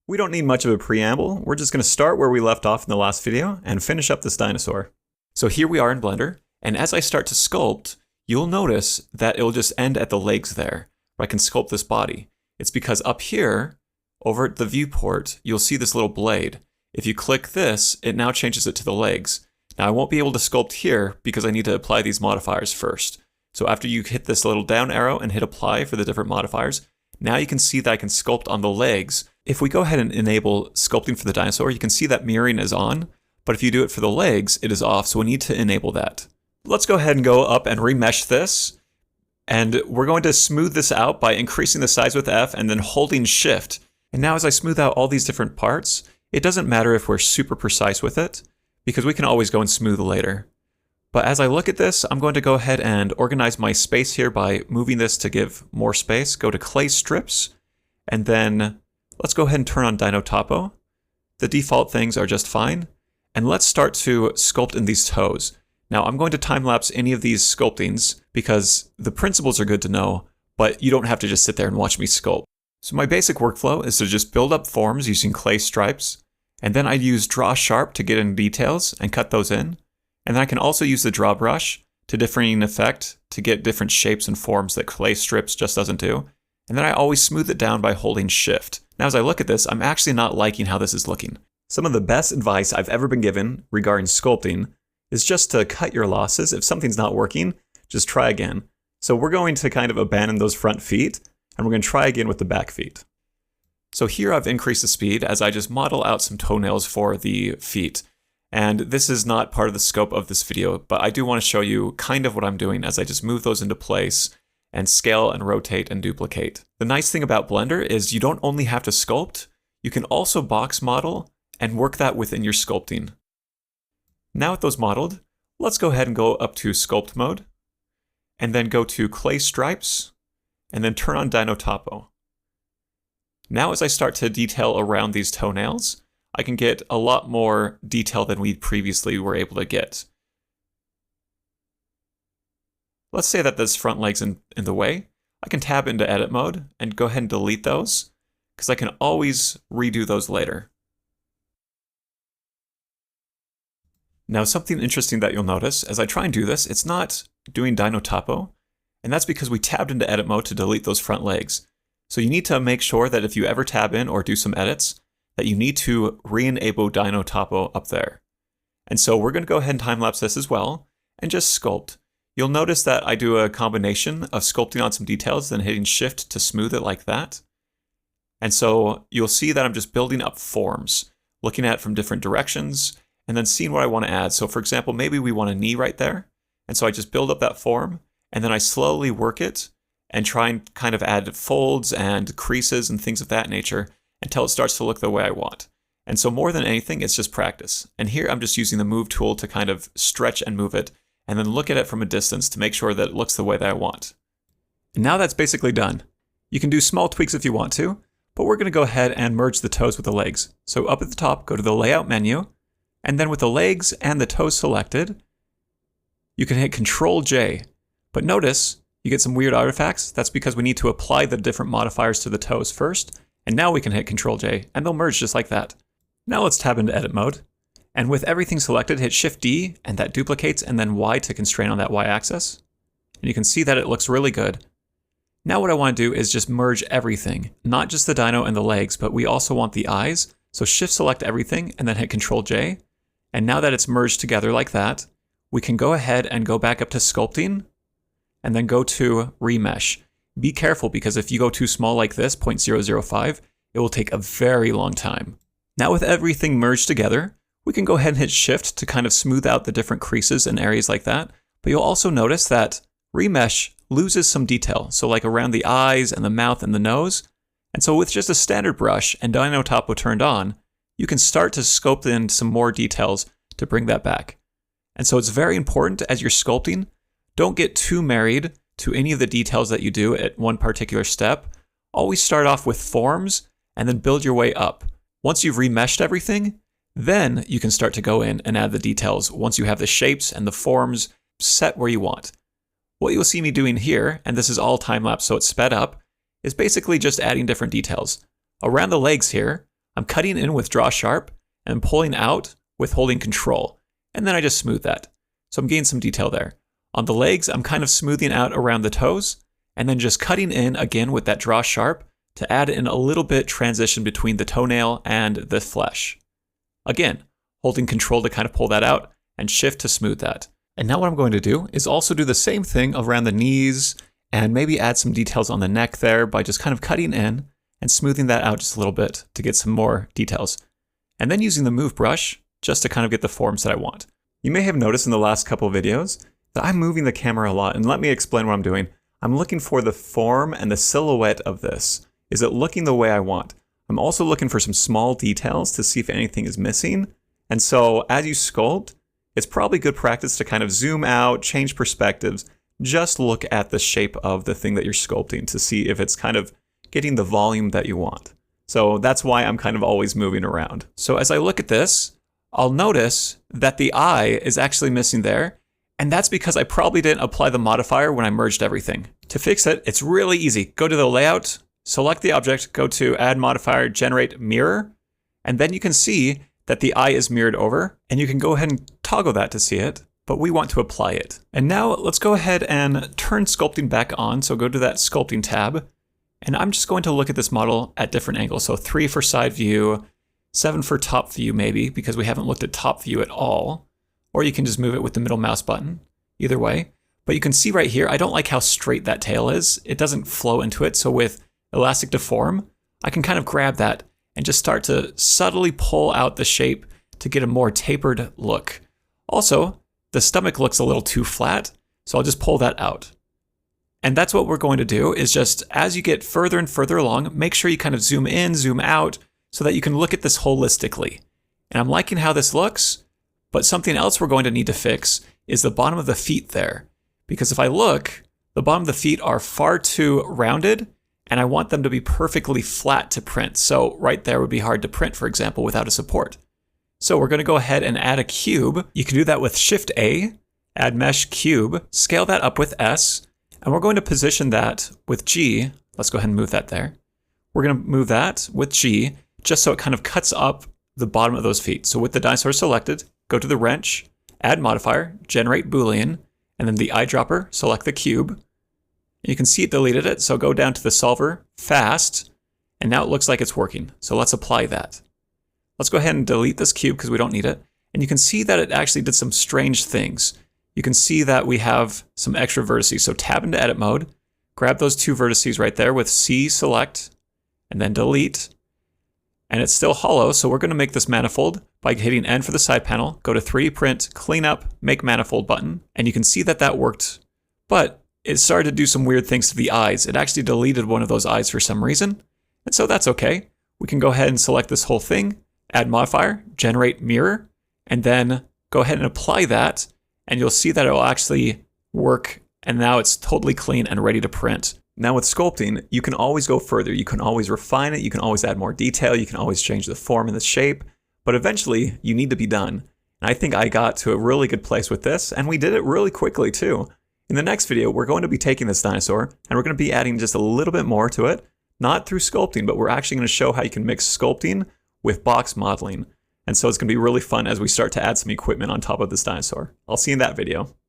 We don't need much of a preamble. We're just going to start where we left off in the last video and finish up this dinosaur. So here we are in Blender, and as I start to sculpt, you'll notice that it'll just end at the legs there, where I can sculpt this body. It's because up here, over at the viewport, you'll see this little blade. If you click this, it now changes it to the legs. Now I won't be able to sculpt here because I need to apply these modifiers first. So after you hit this little down arrow and hit apply for the different modifiers, now you can see that I can sculpt on the legs. If we go ahead and enable sculpting for the dinosaur, you can see that mirroring is on, but if you do it for the legs, it is off, so we need to enable that. Let's go ahead and go up and remesh this, and we're going to smooth this out by increasing the size with F and then holding Shift. And now as I smooth out all these different parts, it doesn't matter if we're super precise with it, because we can always go and smooth later. But as I look at this, I'm going to go ahead and organize my space here by moving this to give more space. Go to Clay Strips, and then let's go ahead and turn on Dino Topo. The default things are just fine. And let's start to sculpt in these toes. Now I'm going to time-lapse any of these sculptings because the principles are good to know, but you don't have to just sit there and watch me sculpt. So my basic workflow is to just build up forms using clay stripes, and then I use Draw Sharp to get in details and cut those in. And then I can also use the draw brush to differing effect to get different shapes and forms that clay strips just doesn't do. And then I always smooth it down by holding Shift. Now as I look at this, I'm actually not liking how this is looking. Some of the best advice I've ever been given regarding sculpting is just to cut your losses. If something's not working, just try again. So we're going to kind of abandon those front feet, and we're going to try again with the back feet. So here I've increased the speed as I just model out some toenails for the feet. And this is not part of the scope of this video, but I do want to show you kind of what I'm doing as I just move those into place and scale and rotate and duplicate. The nice thing about Blender is you don't only have to sculpt, you can also box model and work that within your sculpting. Now with those modeled, let's go ahead and go up to Sculpt mode, and then go to Clay Stripes, and then turn on Dino Topo. Now as I start to detail around these toenails, I can get a lot more detail than we previously were able to get. Let's say that this front leg's in the way. I can tab into Edit mode and go ahead and delete those, because I can always redo those later. Now something interesting that you'll notice, as I try and do this, it's not doing Dino Topo, and that's because we tabbed into Edit mode to delete those front legs. So you need to make sure that if you ever tab in or do some edits, that you need to re-enable Dino Topo up there. And so we're going to go ahead and time-lapse this as well, and just sculpt. You'll notice that I do a combination of sculpting on some details, then hitting Shift to smooth it like that. And so you'll see that I'm just building up forms, looking at it from different directions, and then seeing what I want to add. So for example, maybe we want a knee right there. And so I just build up that form, and then I slowly work it and try and kind of add folds and creases and things of that nature until it starts to look the way I want. And so more than anything, it's just practice. And here I'm just using the move tool to kind of stretch and move it, and then look at it from a distance to make sure that it looks the way that I want. And now that's basically done. You can do small tweaks if you want to, but we're going to go ahead and merge the toes with the legs. So up at the top, go to the Layout menu, and then with the legs and the toes selected, you can hit Ctrl-J. But notice, you get some weird artifacts. That's because we need to apply the different modifiers to the toes first, and now we can hit Ctrl-J, and they'll merge just like that. Now let's tab into Edit mode, and with everything selected, hit Shift-D, and that duplicates, and then Y to constrain on that Y-axis. And you can see that it looks really good. Now what I want to do is just merge everything, not just the dino and the legs, but we also want the eyes. So Shift-select everything, and then hit Ctrl-J. And now that it's merged together like that, we can go ahead and go back up to Sculpting, and then go to Remesh. Be careful, because if you go too small like this, 0.005, it will take a very long time. Now with everything merged together, we can go ahead and hit Shift to kind of smooth out the different creases and areas like that. But you'll also notice that Remesh loses some detail. So like around the eyes and the mouth and the nose. And so with just a standard brush and Dino Topo turned on, you can start to sculpt in some more details to bring that back. And so it's very important as you're sculpting, don't get too married to any of the details that you do at one particular step. Always start off with forms and then build your way up. Once you've remeshed everything, then you can start to go in and add the details once you have the shapes and the forms set where you want. What you'll see me doing here, and this is all time-lapse so it's sped up, is basically just adding different details. Around the legs here, I'm cutting in with draw sharp and I'm pulling out with holding control. And then I just smooth that. So I'm getting some detail there. On the legs, I'm kind of smoothing out around the toes and then just cutting in again with that draw sharp to add in a little bit transition between the toenail and the flesh. Again, holding control to kind of pull that out and shift to smooth that. And now what I'm going to do is also do the same thing around the knees and maybe add some details on the neck there by just kind of cutting in and smoothing that out just a little bit to get some more details. And then using the move brush just to kind of get the forms that I want. You may have noticed in the last couple of videos that I'm moving the camera a lot, and let me explain what I'm doing. I'm looking for the form and the silhouette of this. Is it looking the way I want? I'm also looking for some small details to see if anything is missing. And so as you sculpt, it's probably good practice to kind of zoom out, change perspectives, just look at the shape of the thing that you're sculpting to see if it's kind of getting the volume that you want. So that's why I'm kind of always moving around. So as I look at this, I'll notice that the eye is actually missing there. And that's because I probably didn't apply the modifier when I merged everything. To fix it, it's really easy. Go to the layout, select the object, go to add modifier, generate mirror, and then you can see that the eye is mirrored over, and you can go ahead and toggle that to see it, but we want to apply it. And now let's go ahead and turn sculpting back on. So go to that sculpting tab, and I'm just going to look at this model at different angles. So 3 for side view, 7 for top view maybe, because we haven't looked at top view at all. Or you can just move it with the middle mouse button, either way. But you can see right here, I don't like how straight that tail is. It doesn't flow into it. So with elastic deform, I can kind of grab that and just start to subtly pull out the shape to get a more tapered look. Also, the stomach looks a little too flat, so I'll just pull that out. And that's what we're going to do, is just as you get further and further along, make sure you kind of zoom in, zoom out, so that you can look at this holistically. And I'm liking how this looks, but something else we're going to need to fix is the bottom of the feet there. Because if I look, the bottom of the feet are far too rounded, and I want them to be perfectly flat to print. So right there would be hard to print, for example, without a support. So we're going to go ahead and add a cube. You can do that with Shift A, add mesh cube, scale that up with S, and we're going to position that with G. Let's go ahead and move that there. We're going to move that with G, just so it kind of cuts up the bottom of those feet. So with the dinosaur selected, go to the wrench, add modifier, generate Boolean, and then the eyedropper, select the cube. You can see it deleted it, so go down to the solver, fast, and now it looks like it's working. So let's apply that. Let's go ahead and delete this cube because we don't need it. And you can see that it actually did some strange things. You can see that we have some extra vertices. So tab into edit mode, grab those 2 vertices right there with C select, and then delete. And it's still hollow, so we're going to make this manifold by hitting N for the side panel, go to 3D print, clean up, make manifold button, and you can see that that worked. But it started to do some weird things to the eyes. It actually deleted one of those eyes for some reason, and so that's okay. We can go ahead and select this whole thing, add modifier, generate mirror, and then go ahead and apply that, and you'll see that it will actually work, and now it's totally clean and ready to print. Now with sculpting, you can always go further. You can always refine it. You can always add more detail. You can always change the form and the shape, but eventually you need to be done. And I think I got to a really good place with this, and we did it really quickly too. In the next video, we're going to be taking this dinosaur, and we're going to be adding just a little bit more to it, not through sculpting, but we're actually going to show how you can mix sculpting with box modeling. And so it's going to be really fun as we start to add some equipment on top of this dinosaur. I'll see you in that video.